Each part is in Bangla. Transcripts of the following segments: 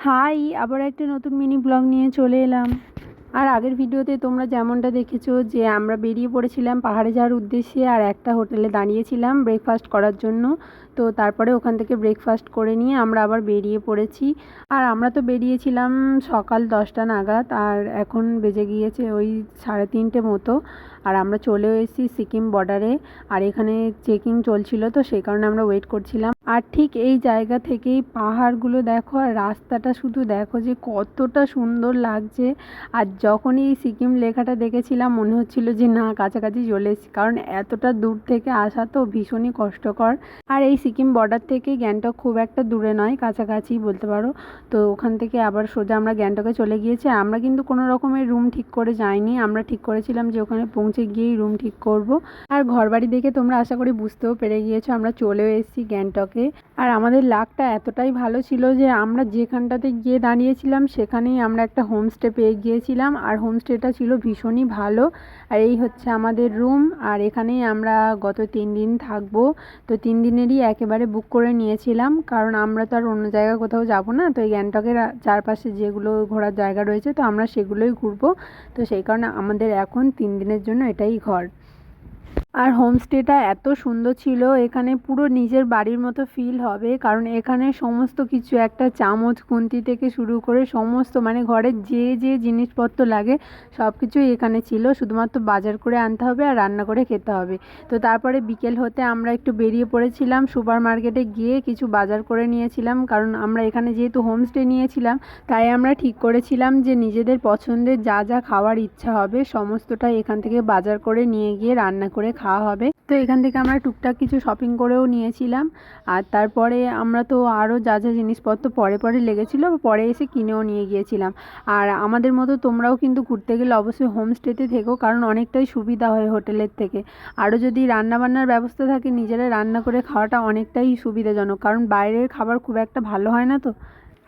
হাই, আবার একটা নতুন মিনি ব্লগ নিয়ে চলে এলাম। আর আগের ভিডিওতে তোমরা যেমনটা দেখেছো যে আমরা বেরিয়ে পড়েছিলাম পাহাড়ে যাওয়ার উদ্দেশ্যে, আর একটা হোটেলে দাঁড়িয়েছিলাম ব্রেকফাস্ট করার জন্য। তো তারপরে ওখান থেকে ব্রেকফাস্ট করে নিয়ে আমরা আবার বেরিয়ে পড়েছি। আর আমরা তো বেরিয়েছিলাম সকাল 10টা নাগাদ, আর এখন বেজে গিয়েছে ওই 3:30 মতো। আর আমরা চলেও এসেছি সিকিম বর্ডারে। আর এখানে চেকিং চলছিল, তো সেই কারণে আমরা ওয়েট করছিলাম। আর ঠিক এই জায়গা থেকেই পাহাড়গুলো দেখো, আর রাস্তাটা শুধু দেখো যে কতটা সুন্দর লাগছে। আর যখনই এই সিকিম লেখাটা দেখেছিলাম মনে হচ্ছিল যে না, কাছাকাছি চলে এসেছি, কারণ এতটা দূর থেকে আসা তো ভীষণই কষ্টকর। আর এই সিকিম বর্ডার থেকে গ্যাংটক খুব একটা দূরে নয়, কাছাকাছি বলতে পারো। তো ওখান থেকে আবার সোজা আমরা গ্যাংটকে চলে গিয়েছি। আমরা কিন্তু কোনো রকমের রুম ঠিক করে যাইনি, আমরা ঠিক করেছিলাম যে ওখানে পৌঁছে গিয়েই রুম ঠিক করব। আর ঘরবাড়ি দেখে তোমরা আশা করি বুঝতেও পেরে গিয়েছো আমরা চলেও এসেছি গ্যাংটকে। আর আমাদের লাকটা এতটাই ভালো ছিল যে আমরা যেখানটাতে গিয়ে দাঁড়িয়েছিলাম সেখানেই আমরা একটা হোমস্টে পেয়ে গিয়েছিলাম। আর হোমস্টেটা ছিল ভীষণই ভালো। আর এই হচ্ছে আমাদের রুম, আর এখানেই আমরা গত 3 দিন থাকবো। তো 3 দিনেরই একেবারে বুক করে নিয়েছিলাম, কারণ আমরা তো আর অন্য জায়গা কোথাও যাব না। তো এই গ্যাংটকের চারপাশে যেগুলো ঘোরার জায়গা রয়েছে তো আমরা সেগুলোই ঘুরবো। তো সেই কারণে আমাদের এখন 3 দিনের জন্য এটাই ঘর। আর হোমস্টেটা এত সুন্দর ছিল, এখানে পুরো নিজের বাড়ির মতো ফিল হবে, কারণ এখানে সমস্ত কিছু, একটা চামচ খুন্তি থেকে শুরু করে সমস্ত মানে ঘরের যে যে জিনিসপত্র লাগে সব কিছুই এখানে ছিল। শুধুমাত্র বাজার করে আনতে হবে আর রান্না করে খেতে হবে। তো তারপরে বিকেল হতে আমরা একটু বেরিয়ে পড়েছিলাম সুপার মার্কেটে গিয়ে কিছু বাজার করে নিয়েছিলাম, কারণ আমরা এখানে যেহেতু হোমস্টে নিয়েছিলাম তাই আমরা ঠিক করেছিলাম যে নিজেদের পছন্দের যা যা খাওয়ার ইচ্ছা হবে সমস্তটাই এখান থেকে বাজার করে নিয়ে গিয়ে রান্না করে খাওয়া হবে। তো এখান থেকে আমরা টুকটাক কিছু শপিং করেও নিয়েছিলাম। আর তারপরে আমরা তো আরও যা যা জিনিসপত্র পরে পরে লেগেছিলো পরে এসে কিনেও নিয়ে গিয়েছিলাম। আর আমাদের মতো তোমরাও কিন্তু ঘুরতে গেলে অবশ্যই হোমস্টেতে থেকো, কারণ অনেকটাই সুবিধা হয় হোটেলের থেকে। আরও যদি রান্নাবান্নার ব্যবস্থা থাকে নিজেরা রান্না করে খাওয়াটা অনেকটাই সুবিধাজনক, কারণ বাইরের খাবার খুব একটা ভালো হয় না। তো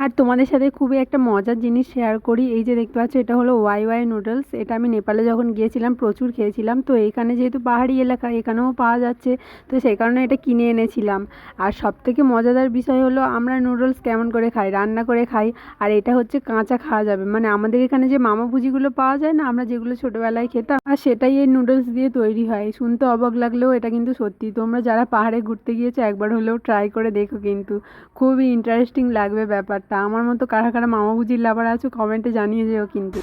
আর তোমাদের সাথে খুবই একটা মজার জিনিস শেয়ার করি। এই যে দেখতে পাচ্ছ এটা হলো ওয়াই ওয়াই নুডলস। এটা আমি নেপালে যখন গিয়েছিলাম প্রচুর খেয়েছিলাম। তো এইখানে যেহেতু পাহাড়ি এলাকা এখানেও পাওয়া যাচ্ছে, তো সেই কারণে এটা কিনে এনেছিলাম। আর সবথেকে মজাদার বিষয় হলো আমরা নুডলস কেমন করে খাই, রান্না করে খাই। আর এটা হচ্ছে কাঁচা খাওয়া যাবে, মানে আমাদের এখানে যে মামা ভুজিগুলো পাওয়া যায় না, আমরা যেগুলো ছোটোবেলায় খেতাম, আর সেটাই এই নুডলস দিয়ে তৈরি হয়। শুনতে অবাক লাগলেও এটা কিন্তু সত্যি। তোমরা যারা পাহাড়ে ঘুরতে গিয়েছো একবার হলেও ট্রাই করে দেখো, কিন্তু খুবই ইন্টারেস্টিং লাগবে ব্যাপারটা। আমার মতো কারা কারা মামা ভুজির লাভার আছো কমেন্টে জানিয়ে যেও কিন্তু।